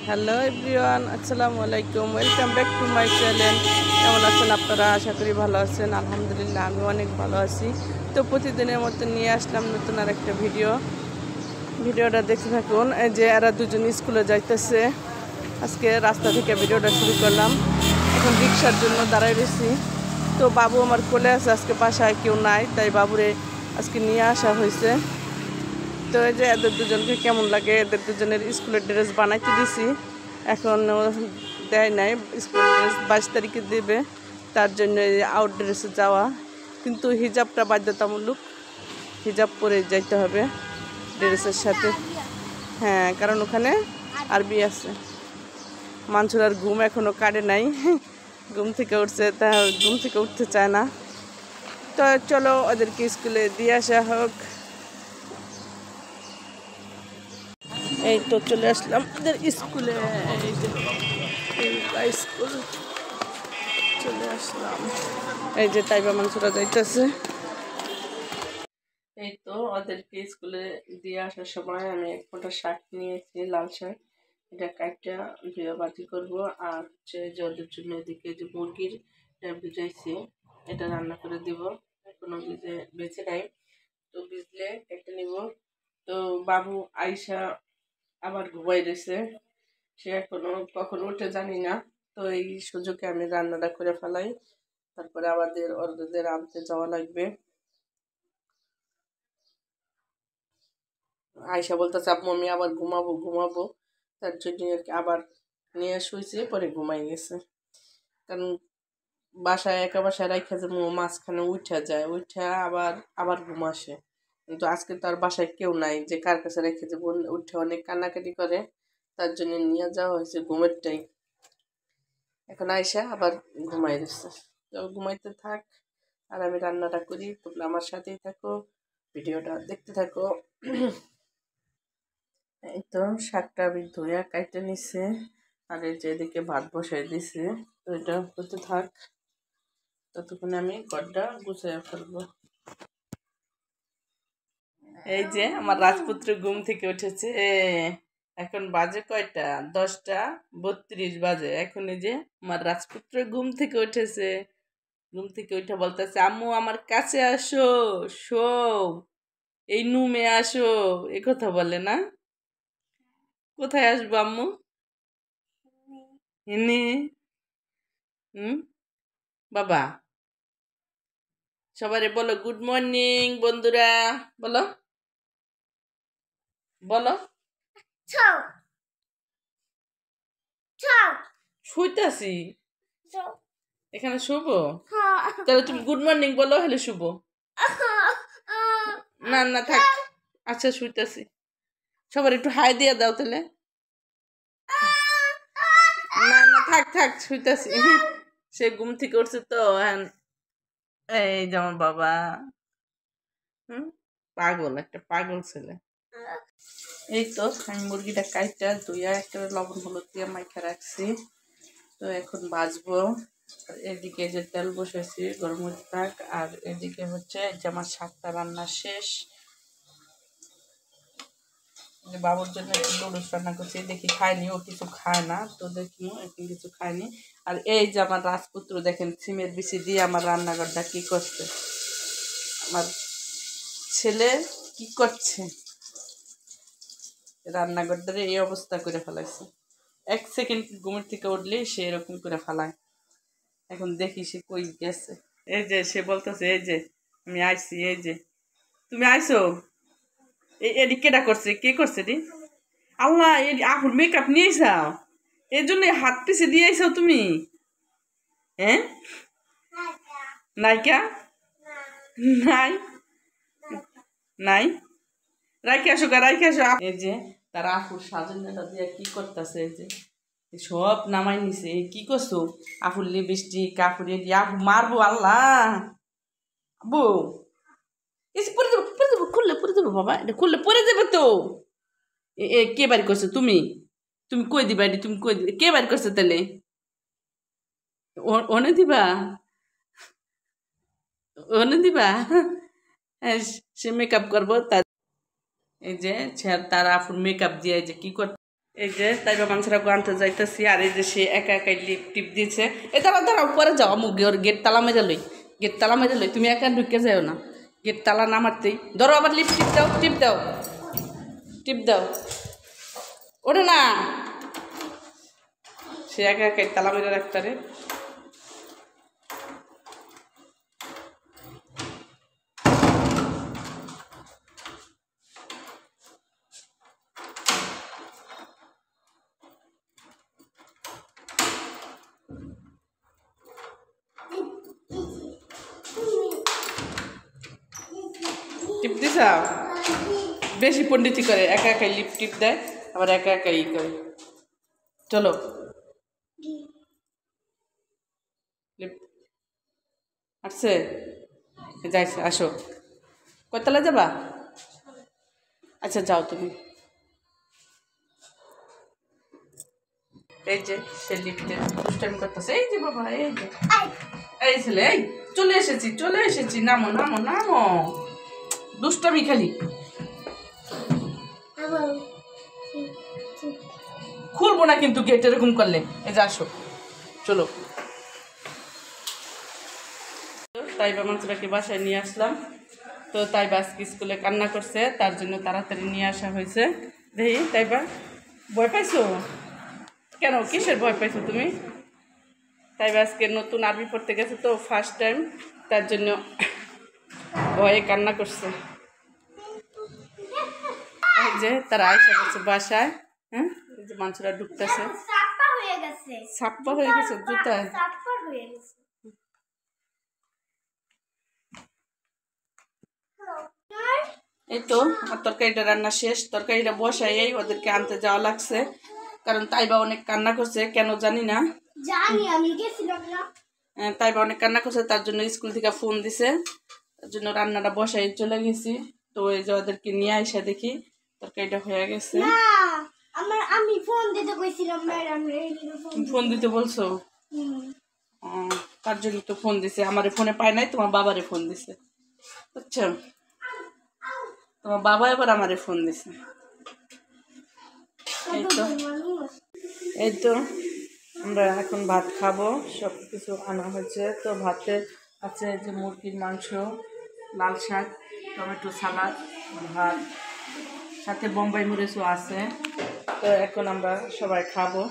Hello everyone, আসসালামু আলাইকুম। Welcome back to my channel. কেমন আছেন আপনারা? আশা করি ভালো আছেন। আলহামদুলিল্লাহ আমি অনেক ভালো আছি। তো প্রতিদিনের মতো নিয়ে আসলাম নতুন আর একটা ভিডিওটা দেখতে থাকুন। এই যে এরা দুজন স্কুলে যাইতেছে। আজকে রাস্তা থেকে ভিডিওটা শুরু করলাম। এখন রিক্সার জন্য দাঁড়াই রয়েছি। তো বাবু আমার কোলে আছে, আজকে বাসায় কেউ নাই, তাই বাবুরে আজকে নিয়ে আসা হয়েছে। তো এই যে এদের দুজনকে কেমন লাগে, এদের দুজনের স্কুলের ড্রেস বানাইতে দিছি, এখন দেয় নাই। স্কুলের ড্রেস 22 তারিখে দেবে, তার জন্য আউট ড্রেসে যাওয়া, কিন্তু হিজাবটা বাধ্যতামূলক, হিজাব পরে যাইতে হবে ড্রেসের সাথে। হ্যাঁ, কারণ ওখানে আরবি আছে। মানসুরার ঘুম এখনও কাটে নাই, ঘুম থেকে উঠছে, তা ঘুম থেকে উঠতে চায় না। তো চলো ওদেরকে স্কুলে দিয়ে আসা হোক। এই তো চলে আসলাম ওদের স্কুলে। এই যে স্কুল চলে আসলাম। এই যে তাইবা মানসুরা যাইতেছে। এই তো ওদেরকে স্কুলে দিয়ে আসার সময় আমি এক ফোঁটা শাক নিয়েছি, লাল শাক। এটা কাটটা ধুয়ে বাতি করবো। আর হচ্ছে যে ওদের জন্য এদিকে যে মুরগির ভিজাইছি, এটা রান্না করে দিব। এখনো বেঁচে নাই, তো ভিজলে একটা নিব। তো বাবু আইসা আবার ঘুমাই রয়েছে, সে এখনো কখন উঠে জানি না। তো এই সুযোগে আমি রান্নাটা করে ফেলাই, তারপরে ওদের আনতে যাওয়া লাগবে। আয়সা বলতেছে আম্মু আমি আবার ঘুমাবো, তার জন্য আবার নিয়ে শুয়েছি, পরে ঘুমাই গেছে। কারণ একা বাসায় রাখা যে মাঝখানে উঠা আবার ঘুম আসে। কিন্তু আজকে তার বাসায় কেউ নাই যে কার কাছে রেখে যাবো, উঠে অনেক কান্নাকাটি করে, তার জন্য নিয়ে যাওয়া হয়েছে ঘুমের টাইম। এখন আয়সা আবার ঘুমাই দিচ্ছে, তো ঘুমাইতে থাক আর আমি রান্নাটা করি। তোমরা আমার সাথেই থাকো, ভিডিওটা দেখতে থাকো। এই তো শাকটা আমি ধুয়ে কাটতে নিচ্ছে, আর এই যে এদিকে ভাত বসাই দিছে। তো এটা করতে থাক, ততক্ষণে আমি ঘরটা গুছিয়ে ফেলবো। এই যে আমার রাজপুত্র ঘুম থেকে উঠেছে। এখন বাজে কয়টা? 10:32 বাজে। এখন এই যে আমার রাজপুত্র ঘুম থেকে উঠেছে। ঘুম থেকে উঠে বলতেছে আম্মু আমার কাছে আসো, শো, এই নুমে আসো, এ কথা বলে না? কোথায় আসবো আম্মু? এনে বাবা, সবারে বলো গুড মর্নিং বন্ধুরা, বলো বলো। শুইতাছি, এখানে শুবো? তাহলে তুমি গুড মর্নিং বলো, হলে শুবো। না না থাক, আচ্ছা শুইতাছি। সবার একটু হাই দিয়ে দাও তাহলে। না না থাক থাক, শুইতাছি। সে ঘুম থেকে উঠছে তো। এই যেমন বাবা, পাগল, একটা পাগল ছেলে। এই তো আমি মুরগিটা কাইটা ধুইয়া একটা লবণ হলুদ দিয়ে মাইখা রাখছি। তো এখন ভাজবো। এদিকে যে তেল বসেছি গরম হতে থাক, আর এদিকে হচ্ছে যে আমার শাকটা রান্না শেষ। বাবুর জন্য একটু নুডলস রান্না করছি, দেখি খায়নি, ও কিছু খায় না, তো দেখি এখন কিছু খায়নি। আর এই যে আমার রাজপুত্র দেখেন সিমের বিচি দিয়ে আমার রান্নাঘরটা কি করছে, আমার ছেলে কি করছে, রান্নাঘরটারে এই অবস্থা করে ফেলাইছে। 1 সেকেন্ড ঘুমের থেকে উঠলেই সে এরকম করে ফেলায়। এখন দেখি সে কই গেছে। এই যে সে বলতেছে এই যে আমি আইছি, এই যে তুমি আইছো। এডি কেডা করছে, কে করছে রে? আল্লাহ, আপুর মেকআপ নিয়ে আইসাও, এর জন্য হাত পিছে দিয়ে আইসাও তুমি? হ্যাঁ, নাইকা নাই নাই, রাইখে আসো রাইখে আসো। এই যে তার আপুর সাজনটা দিয়ে কি করতেছে, এই যে সব নামাই নিছে। কি করছো? আপুর লিপস্টিক, কাপুরে দিয়ে আপু মারবো। আল্লাহ, আবু এসে পরে যাবো খুললে পরে যাবো বাবা, এটা খুললে পরে যাবে তো। কে বাড়ি করছো? তুমি তুমি কই দিবা এটি? তুমি কই দিবে? কে বাড়ি করছো তাহলে? ওনে দিবা, ওনে দিবা। হ্যাঁ, সে মেকআপ করবো। তার এই যে তার আপুর মেকআপ দিয়ে যে কি কর, এই যে তাইবা মানুষরা আনতে যাইতেছি, আর এই যে সে একা একাই লিপ টিপ দিচ্ছে। এ দাঁড়াও দাঁড়াও, পরে যাও আমু, গেট তালা মেরে লই, গেট তালা মেরে লই, তুমি একা ঢুকে যাও না, গেট তালা না মারতেই ধরো। আবার লিপ টিপ দাও, টিপ দাও, টিপ দাও, ওঠে না। সে একা একাই তালা মেরে রাখতারে। টিপ দিছাও, বেশি পণ্ডিতি করে, একা একাই লিপ টিপ দেয়, আবার একা একাই ই করে। চলো লিপ আসছে, যাইছে, আসো। কয়তলা যাবা? আচ্ছা যাও তুমি। এই যে সে লিফটে দুষ্টামি করতেছে, এই যে বাবা, এই যে এই ছেলে, এই চলে এসেছি, চলে এসেছি, নামো নামো নামো, দুষ্টামি খালি। খুলবো না কিন্তু গেট এরকম করলে। এই যে আসো, চলো। তাইবা মানুষটাকে বাসায় নিয়ে আসলাম। তো তাইবা আজকে স্কুলে কান্না করছে, তার জন্য তাড়াতাড়ি নিয়ে আসা হয়েছে। দেখি তাইবা, ভয় পাইছো কেন? কিসের ভয় পাইছো তুমি? তাইবা আজকে নতুন আরবি পড়তে গেছে তো, ফার্স্ট টাইম, তার জন্য ভয়ে কান্না করছে। এই যে তারা আইসা গেছে বাসায়। হ্যাঁ, এই যে মানুষরা ঢুকতেছে, ছাপ্পা হয়ে গেছে জুতায়। এই তো আমার তরকারিটা রান্না শেষ, তরকারিটা বসাই ওদেরকে আনতে যাওয়া লাগছে, কারণ তাইবা অনেক কান্না করছে, কেন জানি না। তাইবা অনেক কান্না করছে, তার জন্য স্কুল থেকে ফোন দিছে, তার জন্য রান্নাটা বসাই চলে গেছি। তো এই যে ওদেরকে নিয়ে আইসা দেখি তরকারিটা হয়ে গেছে। আমি ফোন দিতে কইছিলাম ম্যাডাম, ফোন দিতে বলছো? তার জন্য তো ফোন দিছে, আমারে ফোনে পায় নাই, তোমার বাবারে ফোন দিছে, বুঝছো? তোমার বাবা এবার আমারে ফোন দিছে। এই তো আমরা এখন ভাত খাবো, সব কিছু আনা হয়েছে। তো ভাতে আছে যে মুরগির মাংস, লাল শাক, টমেটো সালাদ, ভাত, সাথে বোম্বাই মরিচও আছে। তো এখন আমরা সবাই খাবো,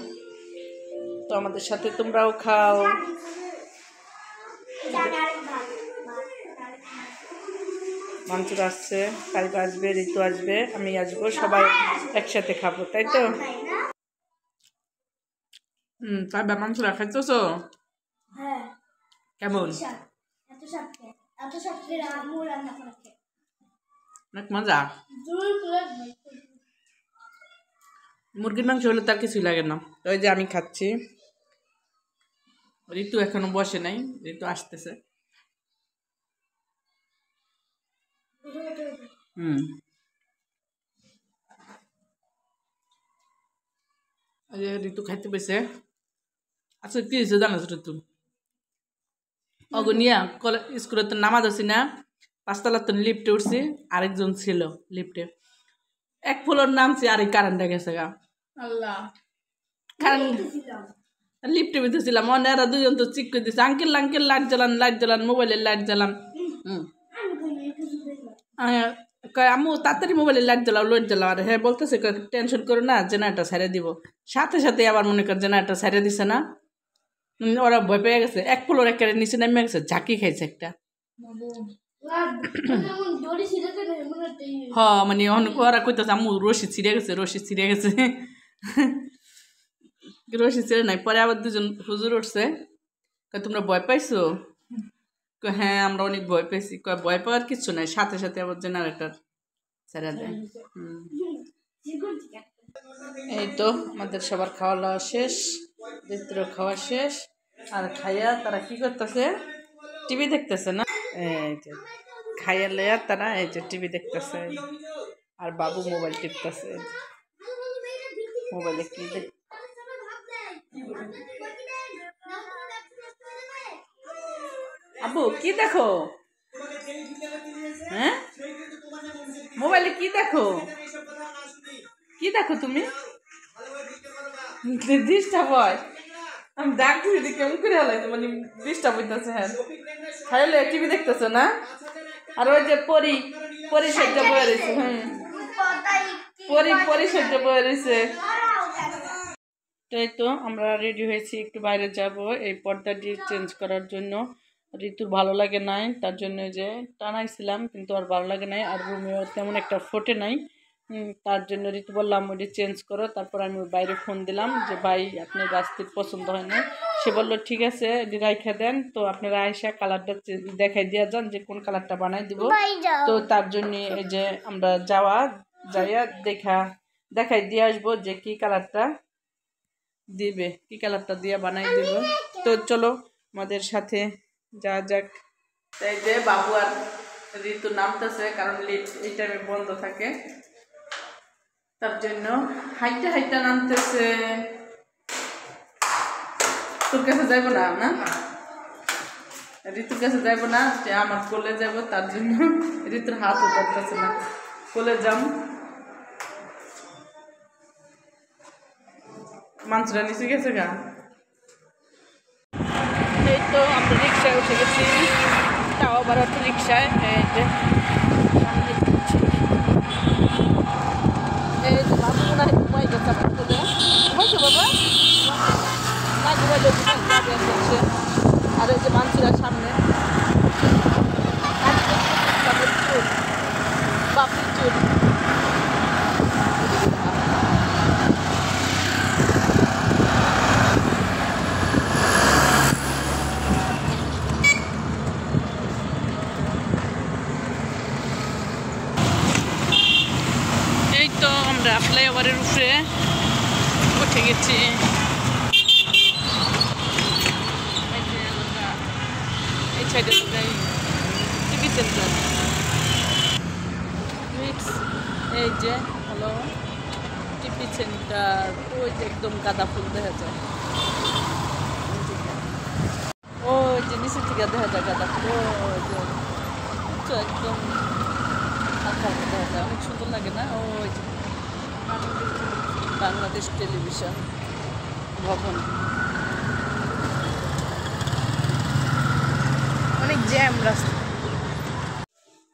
তো আমাদের সাথে তোমরাও খাও। মাংসুর আসছে, তাইবা আসবে, ঋতু আসবে, আমি আসবো, সবাই একসাথে খাবো, তাই তো? তাইবা মাংসুরা খাইতেছ? কেমন? অনেক মজা। মুরগির মাংস হলে তার কিছুই লাগে না। তো ওই যে আমি খাচ্ছি, ঋতু এখনো বসে নাই, ঋতু আসতেছে। ঋতু খাইতে পেয়েছে। আচ্ছা কি হয়েছে জানো ঋতু? অগনিয়া স্কুলে তো নামাজ আছি না, 5 তলার তো লিফটে উঠছি, আরেকজন ছিল লিফটে, এক ফ্লোর নামছি, আর এই কারেন্টটা গেছে গা। আল্লাহ, কারেন্ট লিফটে বেঁধেছিলাম, এরা দুজন তো চিক করে দিচ্ছে, আঙ্কেল আঙ্কেল লাইট জ্বালান, লাইট জ্বালান, মোবাইলের লাইট জ্বালান। আম্মু তাড়াতাড়ি মোবাইলের লাইট জ্বালাও, লাইট জ্বালাও। আর হ্যাঁ বলতেছে টেনশন করো না, জেনারেটর ছাড়িয়ে দিব। সাথে সাথে আবার মনে কর জেনারেটর ছাড়িয়ে দিছে না, ওরা ভয় পেয়ে গেছে, এক ফ্লোর একেবারে নিচে নেমে গেছে, ঝাঁকি খাইছে একটা। হ মানে ওরা কইতেছে আম্মু রশি ছিঁড়ে গেছে, রশি ছিঁড়ে গেছে। রশি ছিঁড়ে নাই। পরে আবার দুজন হুজুর উঠছে, তোমরা ভয় পাইছো? হ্যাঁ আমরা অনেক ভয় পেয়েছি। ভয় পাওয়ার কিছু নাই, সাথে সাথে আবার জেনারেটর ছেড়ে দেয়। এই তো আমাদের সবার খাওয়া দাওয়া শেষ, ঋতুর খাওয়া শেষ। আর খাইয়া তারা কি করতেছে? টিভি দেখতেছে না? এই যে খাইয়া লইয়া তারা এই যে টিভি দেখতেছে, আর বাবু মোবাইল টিপতেছে। মোবাইলে কি দেখ, আব্বু কি দেখো? হ্যাঁ মোবাইলে কি দেখো? কি দেখো তুমি? ডিস্টার্ব হয় আমি ডাকছি যদি কেমন করে হলাই মানে ডিস্টার্ব হইতেছে হ্যাঁ খাইলে টিভি দেখতেছো না আর ওই যে পরিসজ্জা বয়ে রয়েছে পরিসজ্জা বয়ে রয়েছে তাই তো আমরা রেডি হয়েছি একটু বাইরে যাব এই পর্দাটি চেঞ্জ করার জন্য ঋতুর ভালো লাগে নাই তার জন্য যে টানাইছিলাম কিন্তু আর ভালো লাগে নাই আর রুমেও তেমন একটা ফোটে নাই তার জন্য ঋতু বললাম ওইটি চেঞ্জ করো তারপর আমি বাইরে ফোন দিলাম যে ভাই আপনার গাছটির পছন্দ হয় না সে বললো ঠিক আছে রাইখা দেন তো আপনারা আয়সা কালারটা দেখাই দিয়ে যান যে কোন কালারটা বানাই দিব তো তার জন্য এই যে আমরা যাইয়া দেখাই দিয়ে আসবো যে কি কালারটা দিবে কি কালারটা দিয়ে বানাই দিব তো চলো আমাদের সাথে যা যাক তাই যে বাবু আর ঋতু নামতেছে কারণ লিফট এই টাইমে বন্ধ থাকে তার জন্য হাইটা নামতেছে তোর কাছে যাইবো না না ঋতুর কাছে যাইবো না যে আমার কোলে যাবো তার জন্য ঋতুর হাতও ধরতেছে না কোলে যাম মানুষরা নিচে গেছে গা এই তো আমরা রিক্সায় উঠে গেছি তাও আবার অটো রিক্সায় এই যে বাবু মনে হয় ঘুমাই গেছে আমার কোলে ঘুমাইছো বাবা না ঘুমাইলে আর এই যে মানুষরা সামনে বাপের চুল আমরা ফ্লাইওভারের উপরে উঠে গেছি এই সাইডে টিভি সেন্টার এই যে হলো টিভি সেন্টার ওই যে একদম গাঁদা ফুল দেখা যায় ওই যে নিচের থেকে দেখা যায় গাঁদা ফুল ওই যে একদম হালকা দেখা যায় অনেক সুন্দর লাগে না ওই যে বাংলাদেশ টেলিভিশন ভবন অনেক জ্যাম রাস্তা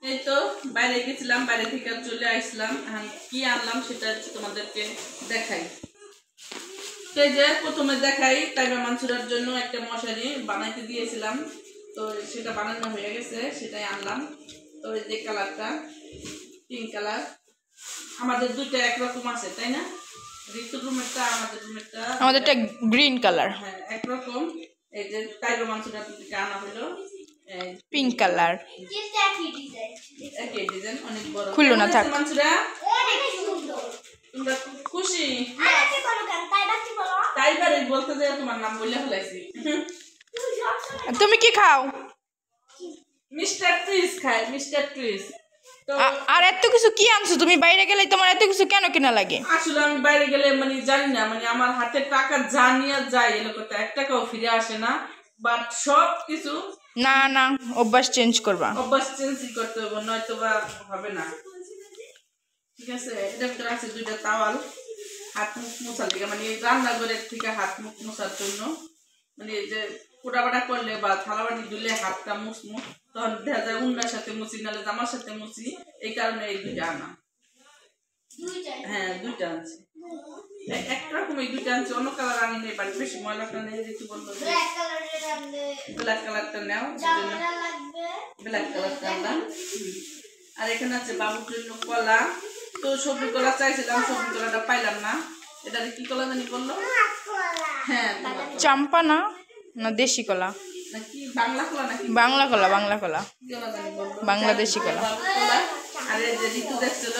এই তো বাইরে গেছিলাম বাইরে থেকে চলে আসলাম কি আনলাম সেটা তোমাদেরকে দেখাই এই যে প্রথমে দেখাই টাইগার মানসুরার জন্য একটা মশারি বানাইতে দিয়েছিলাম তো সেটা বানানো হয়ে গেছে সেটাই আনলাম তো এই যে কালারটা পিঙ্ক কালার আমাদের দুইটা একরকম আছে তাই না ঋতুর রুমেরটা আমাদেরটা গ্রিন কালার হ্যাঁ একরকম এই যে টাইগার মানসুরা থেকে আনা হলো পিঙ্ক কালার একই ডিজাইন অনেক বড় খুললো না থাক মানসুরা অনেক সুন্দর তোমরা খুশি টাইগারই বলতে যে তোমার নাম বলে ফেলাইছি তুমি কি খাও মিস্টার টুইস খাই মিস্টার টুইস আর এত কিছু কি আনছো তুমি বাইরে গেলে তোমার এত কিছু কেন কিনা লাগে আসলে আমি বাইরে গেলে মানে জানি না মানে আমার হাতে টাকা জানিয়া যায় এরকম এক টাকাও ফিরে আসে না বাট সব কিছু না না অভ্যাস চেঞ্জ করবা অভ্যাস চেঞ্জ করতে হবে নয়তো বা হবে না ঠিক আছে এটা ভিতরে আছে দুইটা তাওয়াল হাত মুখ মোছার দিকে মানে রান্নাঘরের থেকে হাত মুখ মোছার জন্য মানে এই যে পোড়াবাটা করলে বা থালাবাটি ধুলে হাতটা মুছমু তখন দেখা যায় উন্নার সাথে মুছি নাহলে জামার সাথে মুছি এই কারণে এই দুইটা আনা হ্যাঁ দুইটা আনছি একরকম এই দুইটা আনছি অন্য কালার আনি নেই বাট বেশি ময়লাটা নেই ঋতু বললো ব্ল্যাক কালারটা নেও ব্ল্যাক কালারটা আনলাম আর এখানে আছে বাবুর জন্য কলা তো সবজি কলা চাইছিলাম সবজি কলাটা পাইলাম না এটা কি কলা জানি বললো হ্যাঁ চাম্পা না না দেশি কলা নাকি বাংলা কলা বাংলাদেশি কলা আর এই যে ঋতু দেখছিল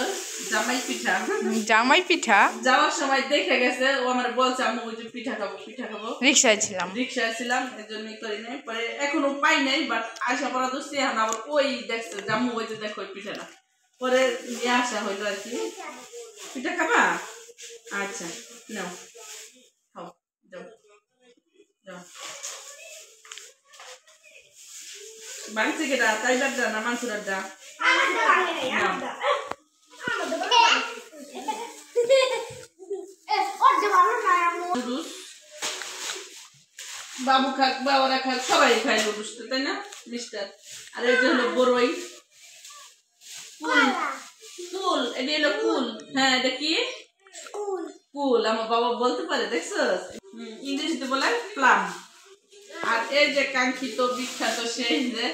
জামাই পিঠা যাওয়ার সময় দেখে গেছে ও আমার বলছে আমি ওই যে পিঠা খাবো রিকশায় ছিলাম এর জন্যই করি নাই পরে এখনো পাই নাই বাট আশা করা দোষী এখন আবার ওই দেখছে জামু ওই যে দেখো ওই পিঠাটা পরে নিয়ে আসা হইলো আর কি পিঠা খাবা আচ্ছা নাও খাও যাও বাড়ি থেকে টাইগারটা না মানসুরারটা বাবু খাক বাবারা খাক সবাই খায় নুডলসটা, তাই না? মিস্টার আর এই যে হলো বড়ই কুল কুল, এটা হলো কুল। হ্যাঁ এটা কি কুল, আমার বাবা বলতে পারে, দেখছো? ইংরেজিতে বলে প্লাম। আর এই যে কাঙ্ক্ষিত বিখ্যাত সেই যে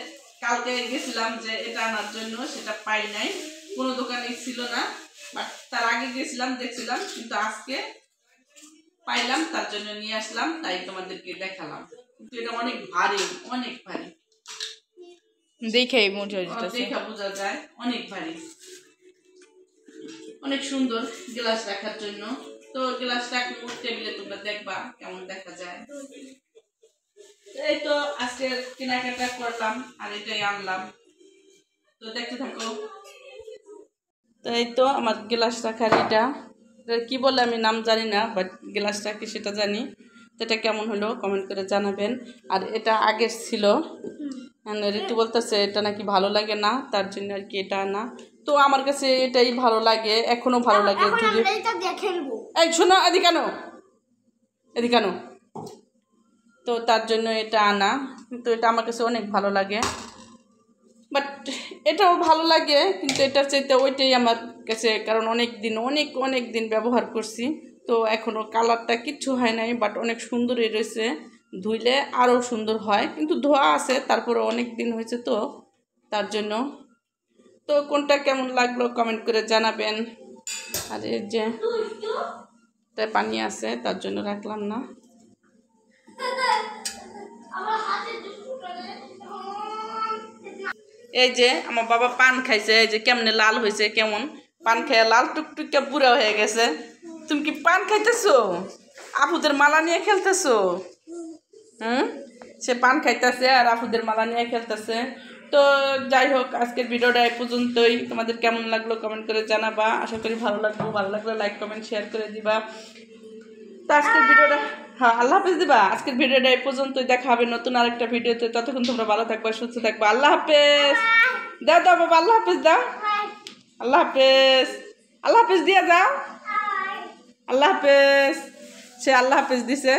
কালকে গেছিলাম যে এটা আনার জন্য, সেটা পাই নাই, কোনো দোকানে ছিল না, বাট তার আগে গেছিলাম দেখছিলাম, কিন্তু আজকে পাইলাম, তার জন্য নিয়ে আসলাম, তাই তোমাদেরকে দেখালাম। কিন্তু এটা অনেক ভারী, অনেক ভারী, দেখেই দেখা বোঝা যায়, অনেক ভারী, অনেক সুন্দর গ্লাস রাখার জন্য। তো গ্লাস রাখবো টেবিলে, তোমরা দেখবা কেমন দেখা যায়। এই তো আজকে কেনাকাটা করলাম আর এটাই আনলাম, তো দেখতে থাকো। তো এই তো আমার গ্লাস রাখার এটা কি বলে আমি নাম জানি না, বাট গ্লাস রাখি সেটা জানি। তো এটা কেমন হলো কমেন্ট করে জানাবেন। আর এটা আগের ছিল, ঋতু বলতেছে এটা নাকি ভালো লাগে না, তার জন্য আর কি এটা আনা। তো আমার কাছে এটাই ভালো লাগে, এখনো ভালো লাগে। এই শোনো, এদিকে কেন, এদিকে কেন, তো তার জন্য এটা আনা। কিন্তু এটা আমার কাছে অনেক ভালো লাগে, বাট এটাও ভালো লাগে, কিন্তু এটার চাইতে ওইটাই আমার কাছে, কারণ অনেক দিন ব্যবহার করছি, তো এখনও কালারটা কিচ্ছু হয় নাই, বাট অনেক সুন্দরই রয়েছে। ধুইলে আরও সুন্দর হয়, কিন্তু ধোয়া আছে, তারপরে অনেক দিন হয়েছে, তো তার জন্য। তো কোনটা কেমন লাগলো কমেন্ট করে জানাবেন। আর এই যে পানি আছে, তার জন্য রাখলাম না। এই যে আমার বাবা পান খাইছে, এই যে কেমনে লাল হয়েছে, কেমন পান খাইয়া লাল টুকটুকে বুড়া হয়ে গেছে। তুমি কি পান খাইতেছো? আপুদের মালা নিয়ে খেলতেছো? সে পান খাইতেছে আর আপুদের মালা নিয়ে খেলতেছে। তো যাই হোক, আজকের ভিডিওটা এই পর্যন্তই। তোমাদের কেমন লাগলো কমেন্ট করে জানাবা, আশা করি ভালো লাগলে লাইক কমেন্ট শেয়ার করে দিবা। তো আজকের ভিডিওটা, হ্যাঁ আল্লাহ হাফেজ দিবা। আজকের ভিডিওটা এই পর্যন্তই, দেখা হবে নতুন আরেকটা ভিডিওতে। ততক্ষণ তোমরা ভালো থাকবা, সুস্থ থাকবা। আল্লাহ হাফেজ দাও বাবা, আল্লাহ হাফেজ দাও, আল্লাহ হাফেজ, আল্লাহ হাফেজ দিয়া যাও, আল্লাহ হাফেজ। সে আল্লাহ হাফেজ দিছে।